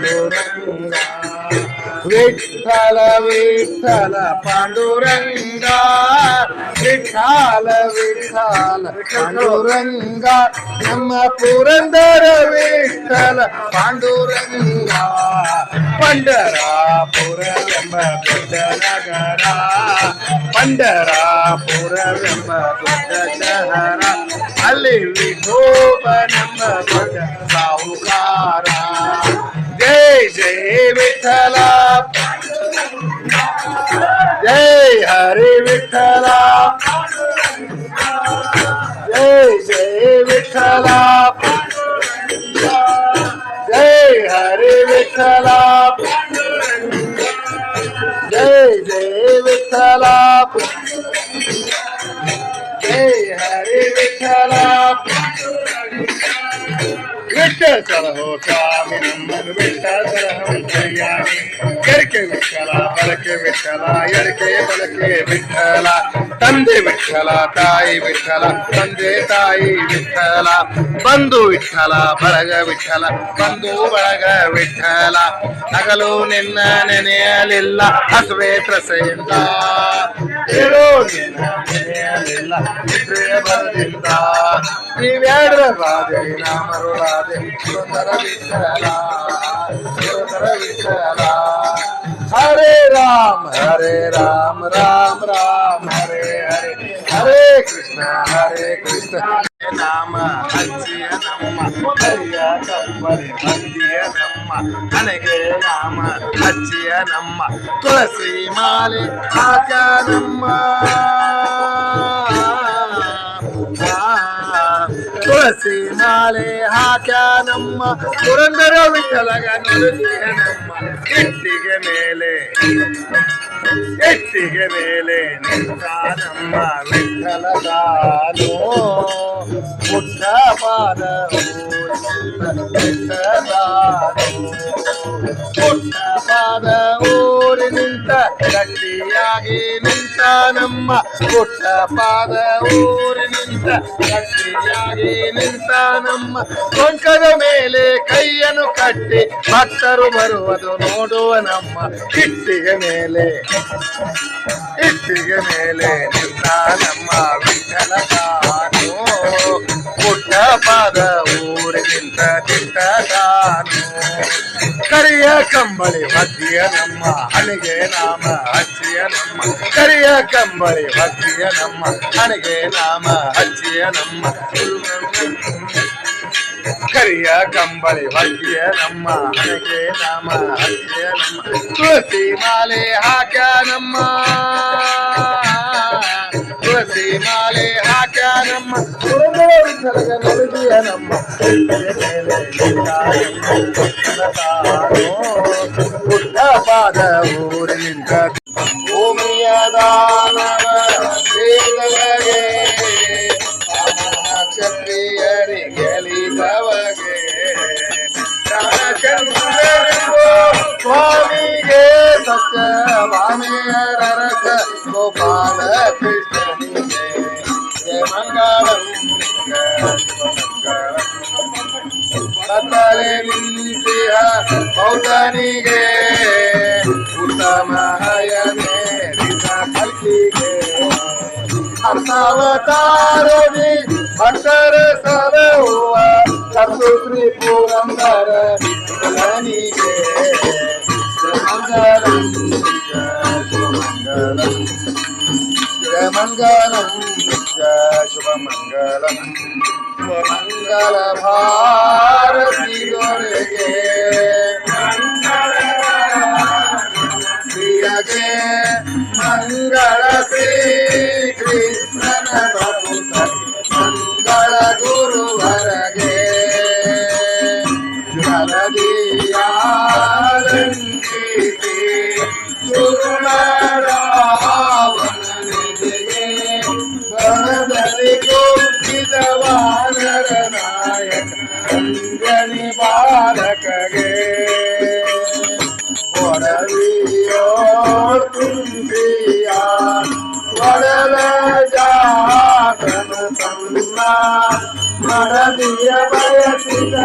पांडुरंगा विठ्ठल विठ्ठल पांडुरंगा विठ्ठल विठ्ठल पांडुरंगा ನಮ್ಮ ಪುರಂದರ ವಿಠ್ಠಲ ಪಾಂಡುರಂಗ ಪಂಡರಾಪುರವೆಂಬ ದೊಡ್ಡ ನಗರ ಪಂಡರಾಪುರವೆಂಬ ದೊಡ್ಡ ಶಹರ ಅಲ್ಲಿ ವಿಠೋಬನೆಂಬ ದೊಡ್ಡ ಸಾಹುಕಾರ ಜೈ ಜೈ ವಿಠಲ ಜೈ ಹರಿ ವಿಠಲ जय जय विठ्ठला जय हरे विठ्ठला जय जय विठ्ठला जय हरे विठ्ठला विठ्ठल हो स्वामी नमन विठ्ठल हो कल्याणी ಎಡಕೆ ವಿಠಲ ಬಲಕೆ ವಿಠಲ ಎಡಕೆ ಬಲಕೆ ವಿಠಲ ತಂದೆ ವಿಠಲ ತಾಯಿ ವಿಠಲ ತಂದೆ ತಾಯಿ ವಿಠಲ ಬಂಧು ವಿಠಲ ಬಳಗ ವಿಠಲ ಬಂಧು ಬಳಗ ವಿಠಲ ಹಗಲು ನಿನ್ನ ನೆನೆಯಲಿಲ್ಲ ಹಸುವೆ ತ್ರಸೆಯಿಂದ ಇರೋ ನಿನ್ನ ನೆನೆಯಲಿಲ್ಲ ನಿದ್ರೆ ಬರದಿಂದ ನೀವ್ಯಾಡ್ರ ರಾಧೆ ನಾಮರು ರಾಧೆ ಸುಂದರ ವಿಠಲ ಸುಂದರ ವಿಠಲ हरे राम राम राम हरे हरे हरे कृष्ण नाम हच्चिय नम्म हरिय कंबಳಿ ಬಂದಿಯ ನಮ್ಮ ನನಗೆ ನಾಮ ಹಚ್ಚಿಯ ನಮ್ಮ ತುಳಸಿ ಮಾಲೆ ಹಾಕ ನಮ್ಮ ತುಳಸಿ ಮಾಲೆ ಹಾಕ ನಮ್ಮ ಪುರಂದರ ವಿಠಲಗ ನುಡಿಸಿಯ ನಮ್ಮ ಎಟ್ಟಿಗೆ ಮೇಲೆ ನಿಂತ ನಮ್ಮ ವಿಠಲ ತಾನು ಪುಟ್ಟ ಪಾದ ಪುಟ್ಟ ಪಾದ ಊರಿ ನಿಂತ ಗಟ್ಟಿಯಾಗಿ ನಿಂತ ನಮ್ಮ ಪುಟ್ಟ ಪಾದ ಊರಿ ನಿಂತ ಗಟ್ಟಿಯಾಗಿ ನಿಂತ ನಮ್ಮ ಕೊಂಕದ ಮೇಲೆ ಕೈಯನ್ನು ಕಟ್ಟಿ ಭಕ್ತರು ಬರುವುದು ನೋಡುವ ನಮ್ಮ ಇಟ್ಟಿಗೆ ಮೇಲೆ ನಿಂತ ನಮ್ಮ ವಿಠಲ ತಾನು ಪುಟ್ಟ ಪಾದ ಊರಿ ನಿಂತ ತಾನು ಕರಿಯ ಕಂಬಳಿ ಭಕ್ತಿಯ ನಮ್ಮ ಹಣಿಗೆ ನಾಮ ಹಚ್ಚಿಯ ನಮ್ಮ ಕರಿಯ ಕಂಬಳಿ ಭಕ್ತಿಯ ನಮ್ಮ ಹಣಿಗೆ ನಾಮ ಹಚ್ಚಿಯ ನಮ್ಮ ಕರಿಯ ಕಂಬಳಿ ಭಕ್ತಿಯ ನಮ್ಮ ಹಣೆಗೆ ನಾಮ ಹಚ್ಚಿಯ ನಮ್ಮ ತುಳಸಿ ಮಾಲೆ ಹಾಕ ನಮ್ಮ ತುಳಸಿ ಮಾಲೆ ಹಾಕ ನಮ್ಮ ನುಡಿದಿಯ ನಮ್ಮ ಪುಟ್ಟ ಪಾದ ಊರಿನಿಂದ ಭೂಮಿಯ ದಾನವ ವೇದಗಳಿಗೆ ಕ್ಷತ್ರಿಯರಿಗೆ ಗೆಲಿದವಗೆ ಸ್ವಾಮಿಗೆ ಸತ್ಯ ಭಾಮೆಯರ ರಸ ಗೋಪಾಲ ಕೃಷ್ಣನಿಗೆ ಜಯ ಮಂಗಳಂ ಸತ್ತಲೆ ನಿಂತಿಹ ಬೌದ್ಧನಿಗೆ ಉತ್ತಮ ಹಯನೇ ಕಲ್ಕಿಗೆ ಅರ್ಥಾವತಾರದಿ ಭಕ್ತರ ಸಲಹುವ ಸತ್ತು ಶ್ರೀ ಪುರಂದರ ವಿಠಲನಿಗೆ ಮಂಗಳಂ ಮಂಗಳಂ ಶುಭಮಂಗಳಂ ಮಂಗಲ ಭಾರತಿ ದೊರೆಗೆ ಪ್ರಿಯಗೆ ಮಂಗಳ ಶ್ರೀ ಕೃಷ್ಣನ ಭಕ್ತ ಮಂಗಳ ಗುರುವರಗೆ ಜಲದಿಯಾಲಂಕಿಸಿ ಸುರುಳರಾವಣನಿಗೆ ಗಣದಲ್ಲಿ ಕುಂಠಿತ ವಾನರ ನಾಯಕ ಅಂಜನಿ ಬಾಲಕಗೆ ಒಡವಿಯೋ ತುಂಬಿಯ ಒಡಲ ಜಾತನ ತಮ್ಮ ಮಡದಿಯ ಬಯಸಿದ